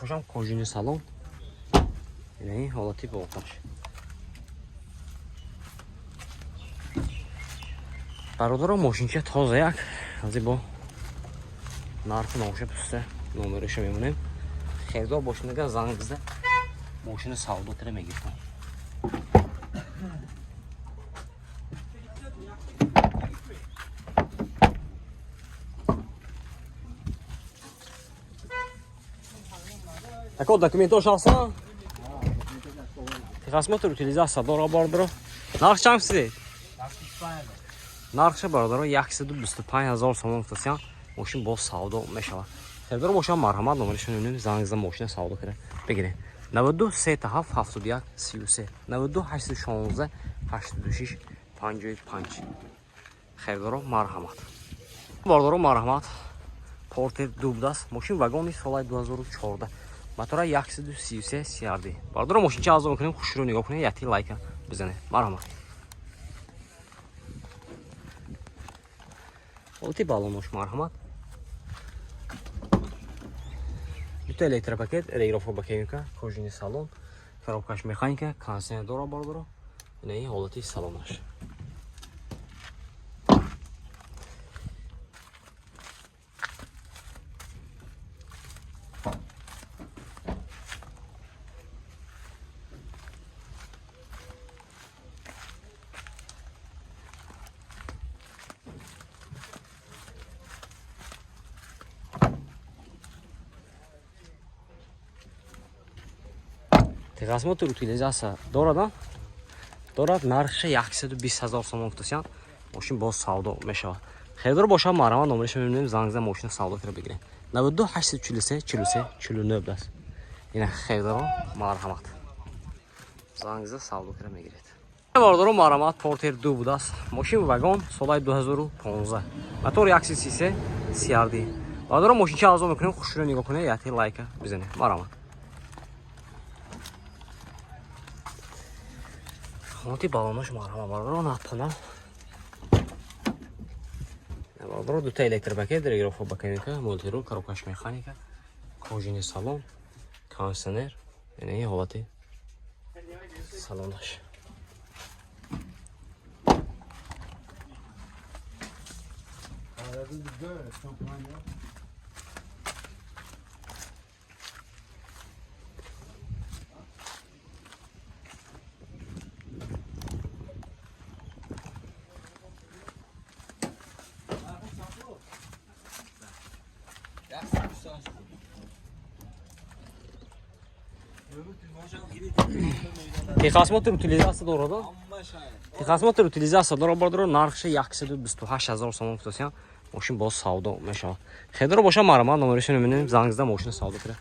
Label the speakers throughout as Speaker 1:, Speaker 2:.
Speaker 1: пошам кожини салон. Ин ҳолати боқаш. Бародаро мошинча тоза як ази бо нархи ноша пуста номериша мемонем. Хердор бошинага занг бизда мошина савдо тира мегирам. Такой документош аса? Техосмотр утилизация дора бардро. Нарх чам сидед? Нархша бардро 125000 сомон гуфтасиян. Мошин бо савдо мешавад. Хердор бошам марҳамат номеришон мебинем зангизда мошина савдо кирда бигирем. 92 37 71 33 92 816 86 55. Хердор марҳамат. Бардро марҳамат. Портер дубдаст. Мошин вагони соли 2014. Мотора 133 CRD. Бардро мошинча арзон мекунем, хушро нигоҳ кунед, яти лайка бизанед. Марҳамат. Ҳолати балонош марҳамат. Дута электропакет, регировка бакемика, кожини салон, коробкаш механика, кондиционер дора бардро. Ин ҳолати салонаш. Техосмотр утилизация дорад, нархша 120000 сомон гуфтасиян. Мошин боз савдо мешавад. Хердор бошам марҳамат номериша мебинем зангизда мошина савдо кирда бигирем. 92 843 43 49 даст. Ина хердор марҳамат. Зангизда савдо кирда мегиред. Бардор марҳамат портер 2 будаст. Мошин вагон соли 2015. Мотор 133 CRD. Бардор мошинча арзон мекунем, хушро нигоҳ кунед, яти лайка бизанед. Марҳамат. Ҳолати балонош марҳамат бардро напана. Бардро дута электропакет, регировка бакемика, мультирул, коробкаш механика, кожини салон, кондиционер. Ин ҳолати салонаш. Техосмотр утилизация дорад. Техосмотр утилизация дора бардро нархша 128000 сомон гуфтасиян. Мошин боз савдо мешавад. Хердор бошам марҳамат номеришон мебинем зангизда мошина савдо кирда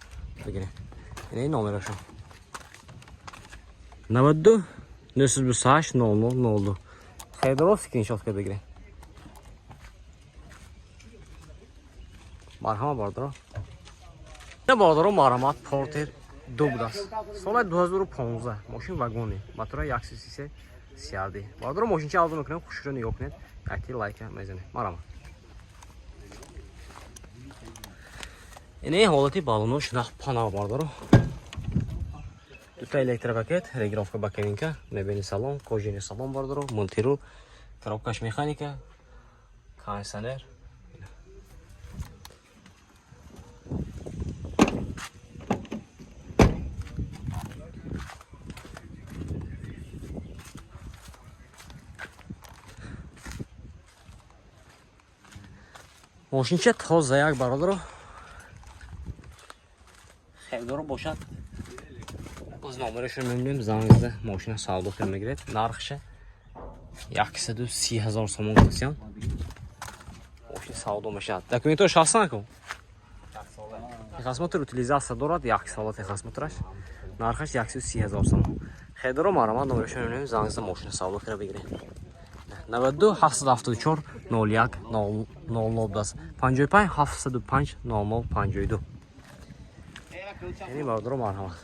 Speaker 1: бигирем. Ин номерашон 92 928 0002. Хердор скриншот кирда бигирем. Марҳамат бардро. Бардро марҳамат портер 2 будаст. Соли 2015. Мошин вагони. Мотора 133 CRD. Бардро мошинча арзон мекунем, хушро нигоҳ кунед, яти лайка мезанед. Марҳамат. Ин ҳолати балонош напана бардро. Дута электропакет, регировка бакемика, мебини салон, кожини салон бардро, мультирул, коробкаш механика, кондиционер. мошинча тоза як бародаро. Хердор бошад. Боз номерашон мебинем зангизда мошина савдо кирда мегиред. Нархша 130000 сомон гуфтасиян. Мошин савдо мешавад. Документош ҳастан ку? Техосмотр утилизация дорад, 1 сола техосмотраш. Нархаш 130000 сомон. Хердор марҳамат номерашон мебинем зангизда мошина савдо кирда бигиред. 92 774 01 00 даст. 55 705 00 52. Ин бардро марҳамат.